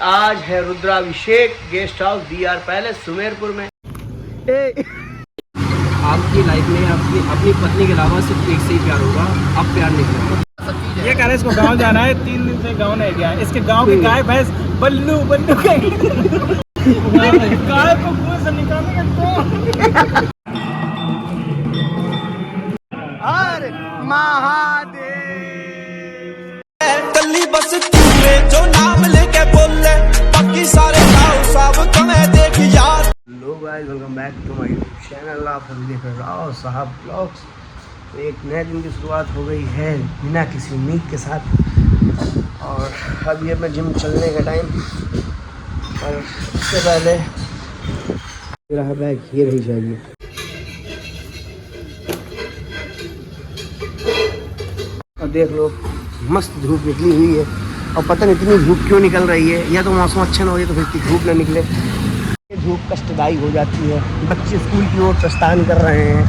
आज है Rudrabhishek guest house DR palace Sumerpur में। आपकी लाइफ में अपनी पत्नी के अलावा सिर्फ एक से ही प्यार होगा, अब प्यार नहीं करेगा। ये कह रहे इसको गांव जाना है, 3 दिन से गांव नहीं गया। इसके गांव की गाय भैंस बल्लू बल्लू गाय को कुएं से निकालेंगे तो हर महादेव। गली बस तूने जो नाम लेके बोले बाकी सारे गाँव सब तुम्हें देख यार। Hello guys, welcome back to my channel. आप सभी देख रहे हो साहब ब्लॉग्स। तो एक नए दिन की शुरुआत हो गई है बिना किसी उम्मीद के साथ। और अभी अपना जिम चलने का टाइम। और उससे पहले मेरा बैग ये रही चाहिए। और देख लो मस्त धूप निकली हुई है। और पता नहीं इतनी धूप क्यों निकल रही है। या तो मौसम अच्छा ना हो या तो फिर धूप ना निकले। ये धूप कष्टदायी हो जाती है। बच्चे स्कूल की ओर प्रस्थान कर रहे हैं।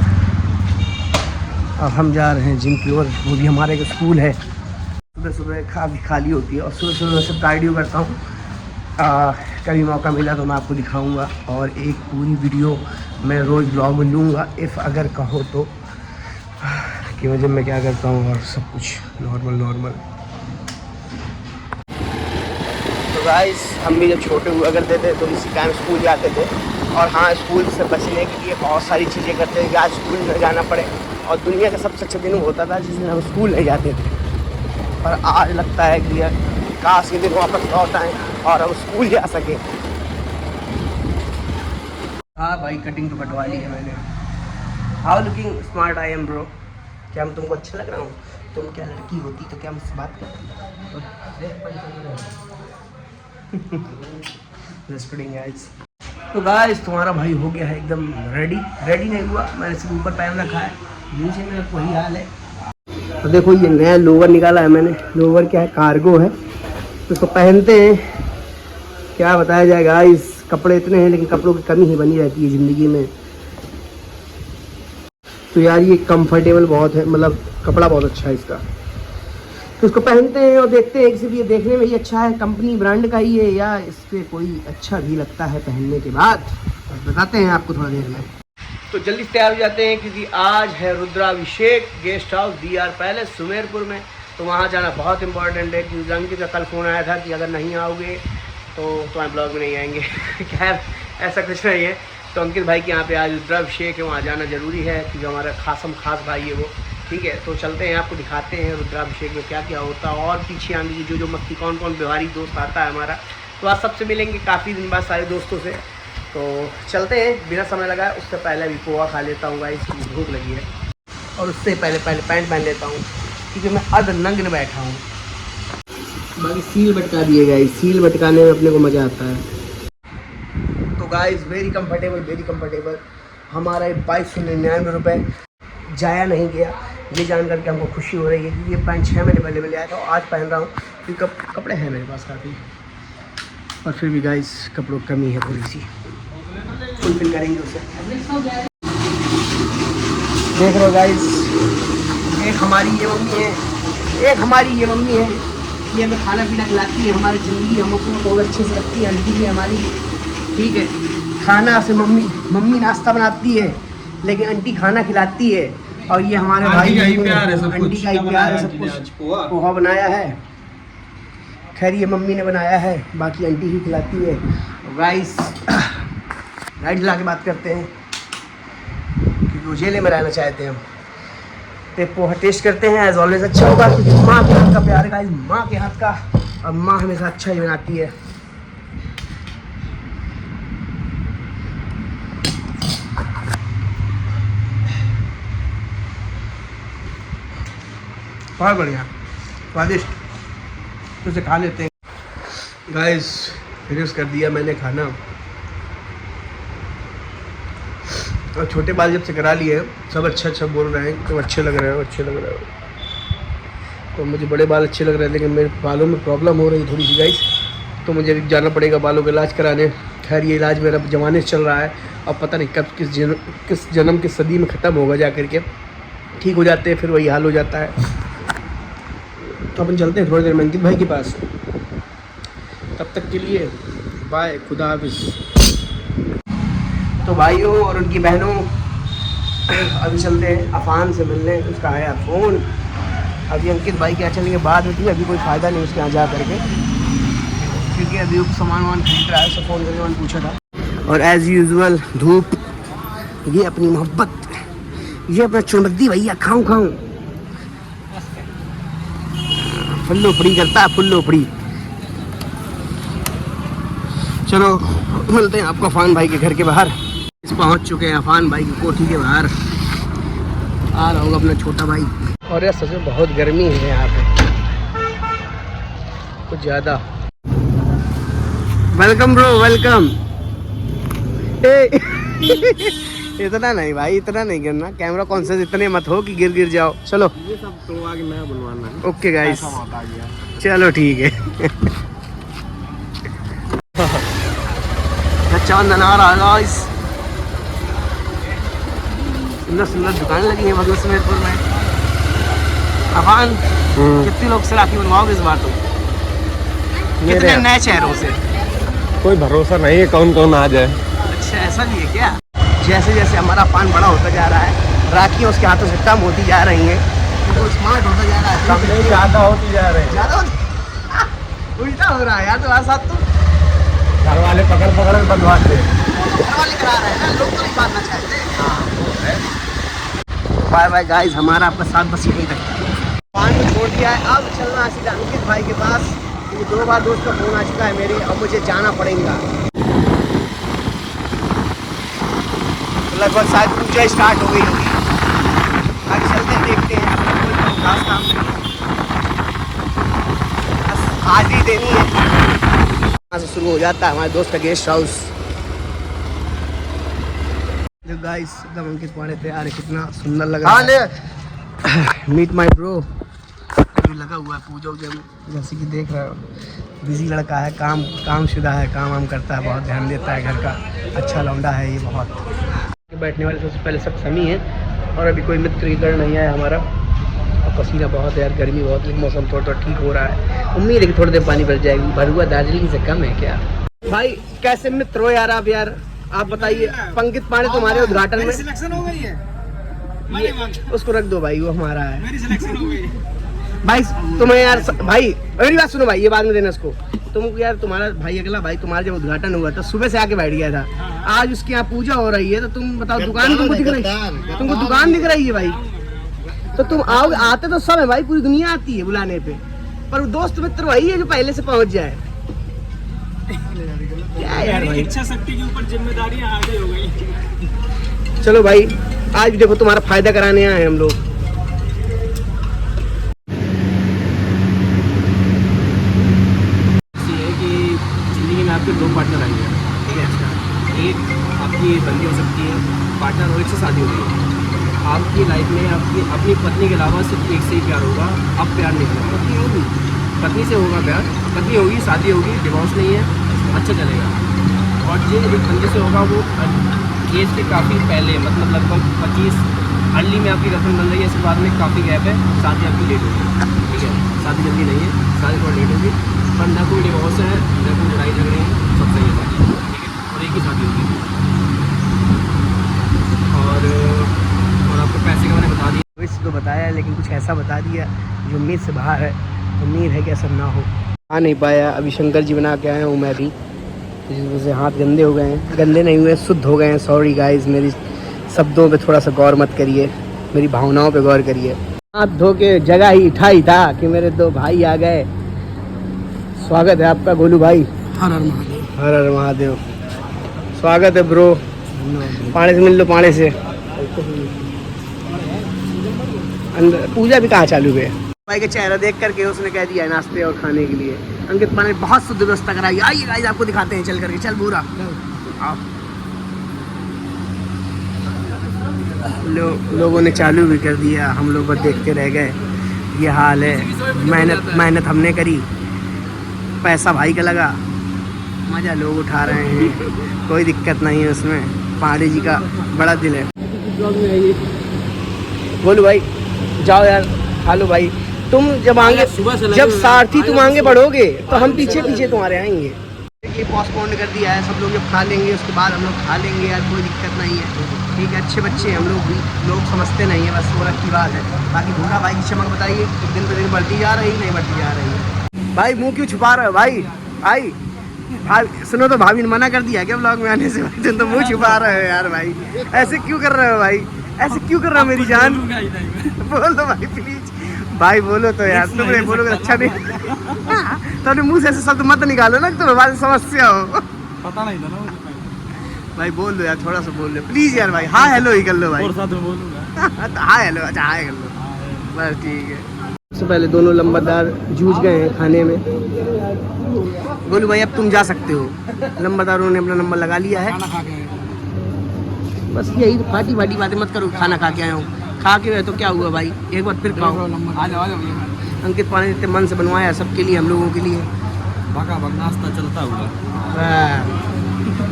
अब हम जा रहे हैं जिम की ओर। वो भी हमारे एक स्कूल है। सुबह सुबह काफ़ी खाली होती है। और सुबह सुबह मैं सब कार्डियो करता हूँ। कभी मौका मिला तो मैं आपको दिखाऊंगा। और एक पूरी वीडियो मैं रोज़ ब्लॉग में लूँगा इफ़ अगर कहो तो, कि वजह मैं क्या करता हूँ और सब कुछ नॉर्मल। तो गाइस, हम भी जब छोटे हुआ करते थे तो इसी टाइम स्कूल जाते थे। और हाँ, स्कूल से बचने के लिए बहुत सारी चीज़ें करते थे कि आज स्कूल न जाना पड़े। और दुनिया का सबसे अच्छा दिन होता था जिस दिन हम स्कूल नहीं जाते थे। और आज लगता है कि यार काश के दिन वापस लौट आए और हम स्कूल जा सके। हाँ भाई, कटिंग तो कटवा ली है मैंने। How looking smart I am bro. क्या हम तुमको अच्छा लग रहा हूँ? तुम क्या लड़की होती तो क्या मुझसे बात करती? तो गाइस, तुम्हारा भाई हो गया है एकदम रेडी नहीं हुआ। मैंने सिर्फ ऊपर पहन रखा है, नीचे मेरा वही हाल है। तो देखो ये नया लोवर निकाला है मैंने। लोवर क्या है, कार्गो है। तो इसको पहनते हैं, क्या बताया जाए गाइस। कपड़े इतने हैं लेकिन कपड़ों की कमी ही बनी रहती है ज़िंदगी में। तो यार ये कंफर्टेबल बहुत है, मतलब कपड़ा बहुत अच्छा है इसका। तो इसको पहनते हैं और देखते हैं कि सिर्फ ये देखने में ही अच्छा है, कंपनी ब्रांड का ही है, या इस पर कोई अच्छा भी लगता है पहनने के बाद। बस बताते हैं आपको थोड़ा देर में। तो जल्दी से तैयार हो जाते हैं क्योंकि आज है Rudrabhishek guest house DR palace Sumerpur में। तो वहाँ जाना बहुत इंपॉर्टेंट है क्योंकि अंकित का कल फ़ोन आया था कि अगर नहीं आओगे तो तुम्हारे ब्लॉग में नहीं आएंगे। खैर ऐसा कुछ नहीं है। तो अंकित भाई के यहाँ पे आज रुद्राभिषेक है, वहाँ जाना ज़रूरी है क्योंकि हमारा खास भाई है वो। ठीक है, तो चलते हैं, आपको दिखाते हैं रुद्राभिषेक में क्या क्या होता है। और पीछे आने की जो मस्ती कौन व्यवहारिक दोस्त आता है हमारा। तो आज सबसे मिलेंगे काफ़ी दिन बाद सारे दोस्तों से। तो चलते हैं, बिना समय लगाए। उससे पहले अभी पोहा खा लेता हूँ गाइस, इसकी भूख लगी है। और उससे पहले पैंट पहन लेता हूँ क्योंकि मैं अर्धनग्न बैठा हूँ। बाकी सील बटका दिए गाइस, सील बटकाने में अपने को मज़ा आता है। तो गाइस वेरी कंफर्टेबल। हमारा 2299 रुपये जाया नहीं गया। ये जान करके हमको खुशी हो रही है कि ये पैंट 6 महीने पहले मैं ले आया था और आज पहन रहा हूँ क्योंकि कपड़े हैं मेरे पास काफ़ी। और फिर भी गाइस कपड़ों की कमी है, थोड़ी सी फुलफिल करेंगे उसे। देख रहे हो गाइस, एक हमारी ये मम्मी है, ये हमें खाना पीना खिलाती है। हमारी ज़िंदगी हमको बहुत अच्छे से रखती है। आंटी भी हमारी, ठीक है। खाना से मम्मी नाश्ता बनाती है लेकिन आंटी खाना खिलाती है। और ये हमारे भाई का ही प्यार है, आंटी का ही प्यार है सब कुछ। पोहा बनाया है, खैर ये मम्मी ने बनाया है, बाकी आंटी ही खिलाती है। राइस ला के बात करते हैं क्योंकि वो जेले में रहना चाहते हैं हम। तो पोहा टेस्ट करते हैं, एज ऑलवेज अच्छा होगा क्योंकि माँ के हाथ का प्यार है गाइस, माँ के हाथ का। और माँ हमेशा अच्छा ही बनाती है। बहुत बढ़िया, स्वादिष्ट। तो उसे खा लेते हैं गाइस। फिनिश कर दिया मैंने खाना। और छोटे बाल जब से करा लिए सब अच्छा बोल रहे हैं, तो अच्छे लग रहे हो। तो मुझे बड़े बाल अच्छे लग रहे हैं लेकिन मेरे बालों में प्रॉब्लम हो रही है थोड़ी सी गाइस। तो मुझे अभी जाना पड़ेगा बालों का इलाज कराने। खैर ये इलाज मेरा जमाने से चल रहा है और पता नहीं कब किस जन्म की सदी में ख़त्म होगा जा करके। ठीक हो जाते हैं फिर वही हाल हो जाता है। तो अपन चलते हैं थोड़ी देर में अंकित भाई के पास। तब तक के लिए बाय, खुदा हाफिज़। तो भाइयों और उनकी बहनों, अभी चलते हैं अफान से मिलने, उसका आया फ़ोन। अभी अंकित भाई के यहाँ चलेंगे बाद में, अभी कोई फ़ायदा नहीं उसके यहाँ जा करके, क्योंकि अभी सामान वामान खरीद रहा है, उससे फ़ोन करके मैंने पूछा था। और एज़ यूजुअल धूप, ये अपनी मोहब्बत, ये अपना चुनबद्दी भैया, खाऊं फुल्लो फ्री करता है, फुल्लो फ्री। चलो मिलते हैं आपको अफान भाई के घर के बाहर। इस पहुंच चुके हैं अफान भाई की कोठी के बाहर। आ रहा होगा अपना छोटा भाई। और यार सच में बहुत गर्मी है यहाँ पे, कुछ ज़्यादा। Welcome bro, welcome. इतना नहीं भाई, इतना नहीं गिरना, कैमरा कॉन्शियस इतने मत हो कि गिर जाओ। चलो ये सब तो आगे मैं बनवाना है। ओके गाइस, ऐसा मत आ गया। चलो ठीक है। चांदन आ रहा है गाइस, सुंदर सुंदर दुकान लगी है मतलब समेरपुर में। अफान कितने लोग से राखी बनवाओगे इस बार? तो कितने नए चेहरों से? कोई भरोसा नहीं है कौन कौन आ जाए। अच्छा ऐसा भी है क्या? जैसे जैसे हमारा अफान बड़ा होता जा रहा है, राखियाँ उसके हाथों से कम होती जा रही हैं, तो स्मार्ट होता जा रहा है, कम नहीं ज़्यादा होती जा रहे हैं। ज़्यादा उल्टा हो रहा है यार तुम्हारे साथ। तो घर वाले पकड़ बंधवाते हैं, घर वाले करा रहे हैं ना, लोग तो नहीं मानना चाहते। बाय बाय गाइस, हमारा आपका साथ बस यहीं तक। पानी छोड़ दिया है, अब चलना है सीधा अंकित भाई के पास, क्योंकि 2 बार दोस्त का फोन आ चुका है मेरी, अब मुझे जाना पड़ेगा। लगभग शायद पूजा स्टार्ट हो गई होगी, आगे चलते हैं, देखते हैं। कोई खास काम नहीं, बस हाजिरी देनी है। यहाँ से शुरू हो जाता है हमारे दोस्त का गेस्ट हाउस। देखो गाइस, एकदम अंकित पाड़े तैयार है, कितना सुंदर लग रहा है। मीट माय ब्रो अभी लगा हुआ है पूजा उजा में, जैसे कि देख रहे हो। बिजी लड़का है, कामशुदा है, काम वाम करता है, बहुत ध्यान देता है घर का, अच्छा लौंडा है ये बहुत। बैठने वाले सबसे पहले सब समी है, और अभी कोई मित्र इधर नहीं आया हमारा। और पसीना बहुत है यार, गर्मी बहुत, लेकिन मौसम थोड़ा ठीक हो रहा है। उम्मीद है कि थोड़ी देर पानी भर जाएगी। भर हुआ दार्जिलिंग से कम है क्या? भाई कैसे मित्र हो यार आप? यार आप बताइए, पंकित पांडे तुम्हारे उद्घाटन में सिलेक्शन हो गई है, उसको रख दो भाई, वो हमारा है मेरी सिलेक्शन हो गई भाई। तुम्हें यार भाई मेरी बात सुनो भाई, ये बाद में देना उसको। तुमको यार तुम्हारा भाई अगला भाई, तुम्हारा जब उद्घाटन हुआ था सुबह से आके बैठ गया था, आज उसके यहाँ पूजा हो रही है, तो तुम बताओ दुकान तुमको दिख रही है? तुमको दुकान दिख रही है भाई? तो तुम आओ, आते तो सब है भाई, पूरी दुनिया आती है बुलाने पे, पर दोस्त मित्र वही है जो पहले से पहुंच जाए। क्या यार भाई, इच्छा शक्ति के ऊपर जिम्मेदारियां आगे हो गई। चलो भाई आज भी देखो तुम्हारा फायदा कराने आए हम लोग। जिंदगी में आपके 2 पार्टनर आएंगे, ठीक है? एक आपकी बंदी हो सकती है, पार्टनर और एक से शादी होगी। आपकी लाइफ में आपकी अपनी पत्नी के अलावा सिर्फ एक से ही प्यार होगा। अब प्यार नहीं होगा, पत्नी होगी, पत्नी से होगा प्यार, पत्नी होगी, शादी होगी, डिवोर्स नहीं है, अच्छा चलेगा। और जो एक बंदे से होगा वो एज के काफ़ी पहले, मतलब लगभग 25 अर्ली में आपकी गर्लफ्रेंड बन रही है, इसके बाद में काफ़ी गैप है, शादी आपकी लेट होगी, ठीक है? शादी जल्दी नहीं है, शादी थोड़ा लेट होगी, पर न कोई डिवोर्स है, न कोई लड़ाई झगड़े हैं, सब सही है, ठीक है? और एक ही शादी होगी। और आपको पैसे का मैंने बता दिया, वैसे तो बताया, लेकिन कुछ ऐसा बता दिया जो उम्मीद से बाहर है। उम्मीद है कि ऐसा ना हो। आ नहीं पाया, अभी शंकर जी बना के आया हूँ मैं भी, जिस वजह से हाथ गंदे हो गए हैं। गंदे नहीं हुए, शुद्ध हो गए हैं। सॉरी गाइस, मेरी शब्दों पे थोड़ा सा गौर मत करिए, मेरी भावनाओं पे गौर करिए। हाथ धो के जगह ही उठाई था कि मेरे 2 भाई आ गए। स्वागत है आपका गोलू भाई। हर हर महादेव। हर हर महादेव। स्वागत है ब्रो, पानी से मिल लो, पानी से। अंदर पूजा भी कहाँ चालू है? भाई का चेहरा देख करके उसने कह दिया नाश्ते और खाने के लिए। अंकित पांडे ने बहुत शुद्ध व्यवस्था कराई। आइए गाइस, आपको दिखाते हैं चल करके। चल पूरा लोगों ने चालू भी कर दिया, हम लोग बस देखते रह गए। ये हाल है, मेहनत हमने करी, पैसा भाई का लगा, मज़ा लोग उठा रहे हैं, कोई दिक्कत नहीं है उसमें। पांडे जी का बड़ा दिल है। बोलो भाई, जाओ यार, खा लो भाई, तुम जब आगे सुबह से लगे जब हुए हैं। सारथी तुम आगे आगे सुबह- बढ़ोगे तो हम आगे पीछे सुबह- पीछे तुम्हारे आएंगे। ये पोस्टपोन कर दिया है, सब लोग जब खा लेंगे उसके बाद हम लोग खा लेंगे यार, कोई दिक्कत नहीं है। ठीक है, अच्छे बच्चे हम लोग भी, लोग समझते नहीं है, बस वो की बात है। बाकी भूरा भाई की चमक बताइए, दिन पे दिन बढ़ती जा रही नहीं बढ़ती जा रही है। भाई मुँह क्यों छुपा रहे हो भाई? भाई भाई सुनो तो, भाभी ने मना कर दिया क्या ब्लॉग में आने से? भाई तुम तो मुँह छुपा रहे हो यार भाई, ऐसे क्यों कर रहे हो भाई? ऐसे क्यों कर रहे हो मेरी जान? बोल दो भाई प्लीज, भाई बोलो तो यार, तुम नहीं बोलोगे अच्छा नहीं। तो मुंह से ऐसे शब्द मत निकालो ना, तुम्हें बाद में समस्या हो। पता नहीं था ना मुझे। भाई बोल दो यार, थोड़ा सा बोल दो प्लीज यार भाई। हाँ हेलो ही कर लो भाई। और साथ में बोलूंगा। हाँ हेलो, अच्छा हाँ कर लो बस, ठीक है। सबसे पहले दोनों लंबरदार जूझ गए हैं खाने में। बोलू भाई अब तुम जा सकते हो, लंबरदारों ने अपना नंबर लगा लिया है। खाना खा के आए। बस यही फाटी फाटी बातें मत करो, खाना खा के आया हूँ। खा के गए तो क्या हुआ भाई, एक बार फिर खाओ। आ जाओ भैया। अंकित पाने इतने मन से बनवाया सबके लिए, हम लोगों के लिए। भागा भाग नाश्ता चलता हुआ।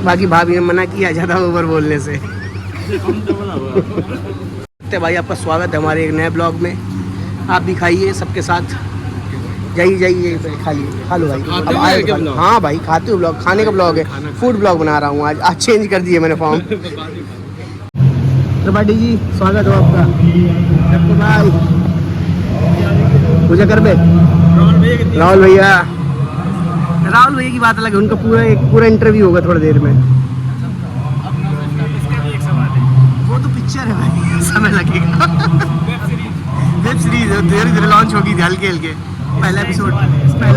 बाकी भाभी ने मना किया ज़्यादा ओवर बोलने से। हम तो बना हुआ। तो भाई आपका स्वागत है हमारे एक नए ब्लॉग में। आप भी खाइए सबके साथ, जाइए जाइए खा लो भाई। खाते अब हुए आए है क्या तो ब्लॉग? हाँ भाई खाते हुए ब्लॉग, खाने का ब्लॉग है, फूड ब्लॉग बना रहा हूँ आज चेंज कर दिए मैंने फॉर्म। त्रिपाठी जी स्वागत हो आपका। तो भाई पूजा कर बे। राहुल भैया की बात अलग है, उनका पूरा इंटरव्यू होगा थोड़ी देर में। वो तो पिक्चर है भाई, समय लगेगा। वेब सीरीज धीरे धीरे लॉन्च होगी हल्के हल्के। पहला एपिसोड इसका एक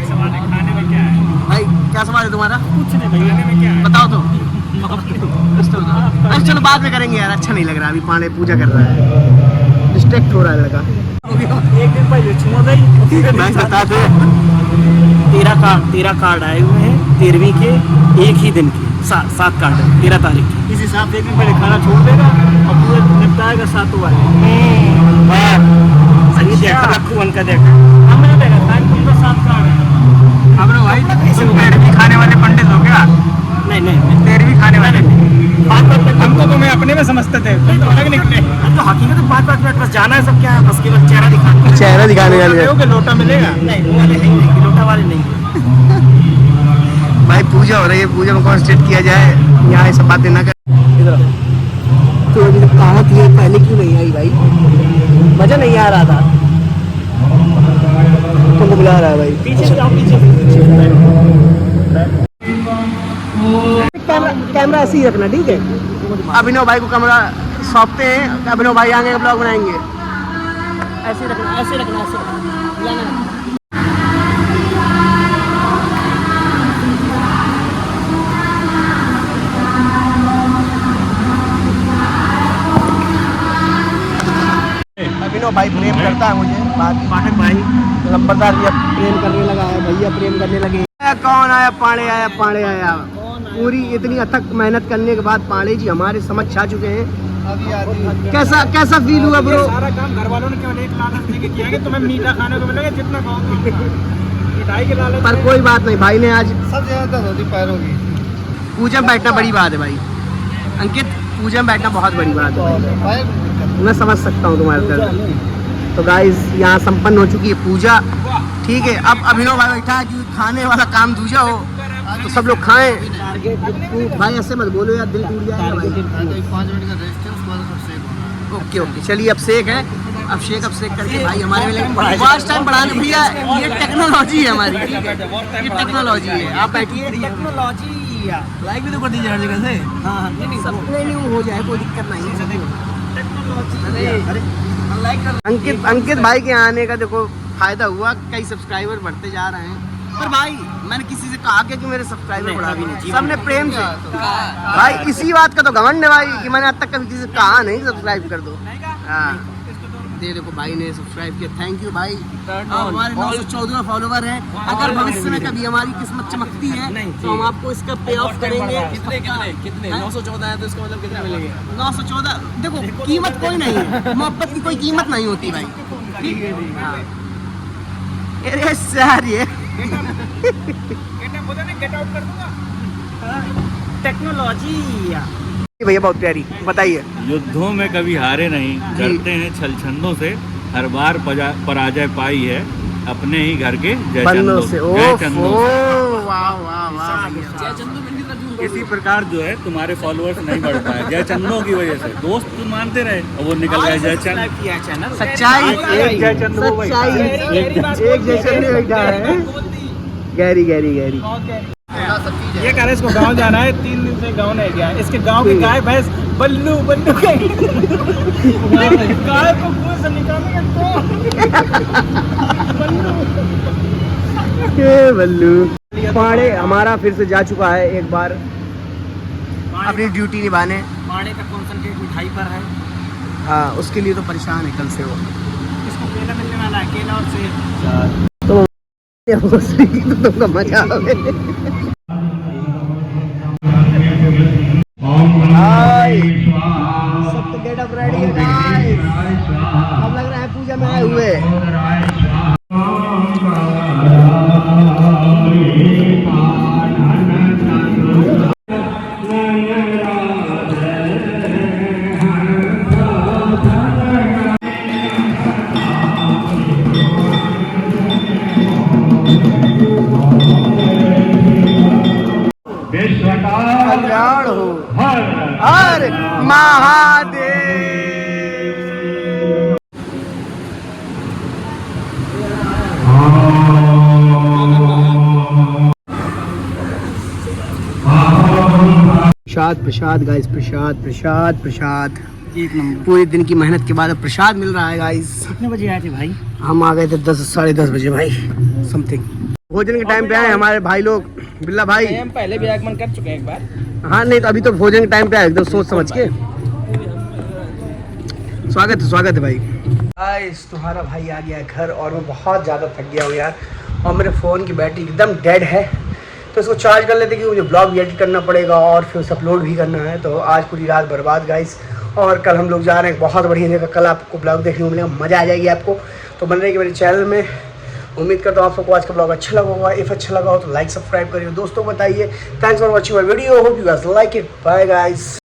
सवाल है, खाने में क्या है? भाई क्या सवाल है तुम्हारा? कुछ नहीं भैया, खाने में क्या है? बताओ तो। अच्छा चलो बाद में करेंगे यार, अच्छा नहीं लग रहा, अभी पांडे पूजा कर रहा है, डिस्ट्रैक्ट हो रहा है लड़का। एक दिन पहले छुआ गई। मैं बता दे 13 कार्ड आए हुए हैं 13वीं के एक ही दिन के, 7 कार्ड है 13 तारीख की। इस हिसाब से एक दिन पहले खाना छोड़ देगा और पूरे निपटाएगा 7 वाले। सही देखा रखू उनका देखा, हमने देखा था तुमका 7 कार्ड है। अब रो भाई तुम 13वीं खाने वाले पंडित हो क्या? नहीं 13वीं खाने वाले हमको तो मैं अपने में समझते थे, तुम तो अलग निकले। तो हकीकत 5-5 मिनट बस जाना है, सब क्या है, बस केवल चेहरा दिखाना। चेहरा दिखाने वाले लोटा लोटा मिलेगा? नहीं वो वाले नहीं, लोटा वाले नहीं। भाई पूजा हो रही है, पूजा में कॉन्सेंट्रेट किया जाए, यहाँ ये सब बातें ना कर। तो अभी तक कहा थी पहले क्यों नहीं आई भाई? मजा नहीं आ रहा था, तुमको बुला रहा है भाई। पीछे से आओ, पीछे कैमरा ऐसे ही रखना ठीक है। अभिनव भाई को कैमरा सौंपते हैं, अभिनव भाई आगे का ब्लॉग बनाएंगे। ऐसे ही रखना, ऐसे रखना, ऐसे रखना। अभिनव भाई प्रेम करता है मुझे, बाकी पाठक भाई लंबरदार भी अब प्रेम करने लगा है, भैया प्रेम करने लगे। कौन आया? पांडे आया। पूरी इतनी अथक मेहनत करने के बाद पांडे जी हमारे समक्ष आ चुके हैं। कैसा फील हुआ ब्रो? सारा काम घर वालों ने केवल एक लालच लेके किया कि तुम्हें मीठा खाने को मिलेगा, जितना खाओगे मिठाई के लालच। पर कोई बात नहीं, भाई ने आज सब ज्यादा होती पैरों की। पूजा में बैठना बड़ी बात है भाई। अंकित पूजा में बैठना बहुत बड़ी बात है, मैं समझ सकता हूँ तुम्हारे दर्द। तो गाइस यहाँ संपन्न हो चुकी है पूजा, ठीक है। अब अभिनव भाई बैठा है कि खाने वाला काम दूजा हो तो सब लोग खाएं। भाई ऐसे मत बोलो यार, दिल टूट जाएगा भाई। 5 मिनट का रेस्ट है, उसके बाद सब सेक होगा। ओके चलिए अब सेक है, अब शेक करके भाई हमारे लिए फर्स्ट टाइम बढ़ाने भैया, ये टेक्नोलॉजी है हमारी, ठीक है ये टेक्नोलॉजी है। आप बैठिए, टेक्नोलॉजी लाइक भी तो कर दीजिए हर जगह से। हाँ सबने नहीं हो जाए, कोई दिक्कत नहीं है। अंकित भाई के आने का देखो फायदा हुआ, कई सब्सक्राइबर बढ़ते जा रहे हैं। पर भाई मैंने किसी से कहा कि मेरे सब्सक्राइबर बढ़ा भी, सबने प्रेम से भाई इसी बात का तो घमंड है भाई कि मैंने आज तक कभी किसी से कहा नहीं सब्सक्राइब कर दो। हाँ देखो भाई ने सब्सक्राइब किया, थैंक यू भाई। हमारे 914 फॉलोवर हैं, अगर भविष्य में कभी हमारी किस्मत चमकती है तो हम आपको इसका पे ऑफ करेंगे। कितने 914 है तो इसका मतलब कितने मिलेंगे? 914 देखो कीमत कोई नहीं है, मोहब्बत की कोई कीमत नहीं होती भाई, ठीक है। हाँ अरे सर ये टेक्नोलॉजी भैया बहुत प्यारी, बताइए। युद्धों में कभी हारे नहीं, डरते हैं छलछंदों से, हर बार पराजय पाई है अपने ही घर के बंदों से। जय चंदो वाह वाह वाह। इसी प्रकार जो है तुम्हारे फॉलोअर्स नहीं बढ़ पाए जय चंदो की वजह से। दोस्त तुम मानते रहे और वो निकल गए जय चंद। सच्चाई एक जय चंद वो बैठा सच्चाई है। एक जैसे नहीं बैठा है। गहरी गहरी गहरी। ये कह रहे इसको गांव जाना है, 3 दिन से गांव नहीं गया। इसके गांव की गाय भैंस बल्लू बल्लू कहेंगे। गाय को कुएं से निकालेंगे ये बल्लू। पाड़े हमारा फिर से जा चुका है एक बार अपनी ड्यूटी निभाने। पाड़े का कॉन्सेंट्रेट मिठाई पर है। हाँ, उसके लिए तो परेशान है कल से वो। इसको केला मिलने वाला है, केला और सेब। तो तुमका मजा आवे। सब तो गेट अप रेडी है गाइस। अब लग रहा है पूजा में आए हुए। कल्याण हो हर महादेव। प्रसाद प्रसाद गाइस, प्रसाद प्रसाद प्रसाद। एक नंबर। पूरे दिन की मेहनत के बाद अब प्रसाद मिल रहा है गाइस। कितने बजे आए थे भाई? हम आ गए थे 10 साढ़े 10 बजे भाई समथिंग। भोजन के टाइम पे आए हमारे भाई लोग। बिल्ला भाई हम पहले भी आगमन कर चुके हैं एक बार। हाँ नहीं तो अभी तो भोजन के टाइम पे आए एकदम सोच समझ के। स्वागत है भाई। गाइस तुम्हारा भाई आ गया घर और मैं बहुत ज़्यादा थक गया हूँ यार। और मेरे फ़ोन की बैटरी एकदम डेड है तो इसको चार्ज कर लेते क्योंकि मुझे ब्लॉग भी एडिट करना पड़ेगा और फिर उसे अपलोड भी करना है। तो आज पूरी रात बर्बाद गाइस। और कल हम लोग जा रहे हैं बहुत बढ़िया जगह। कल आपको ब्लॉग देखने को मिलेगा, मज़ा आ जाएगी आपको। तो बन रही मेरे चैनल में। उम्मीद करता हूँ आप सबको आज का ब्लॉग अच्छा लगा होगा। इफ़ अच्छा लगा हो तो लाइक सब्सक्राइब करिए, दोस्तों को बताइए। Thanks for watching my video, hope you guys like it. Bye guys.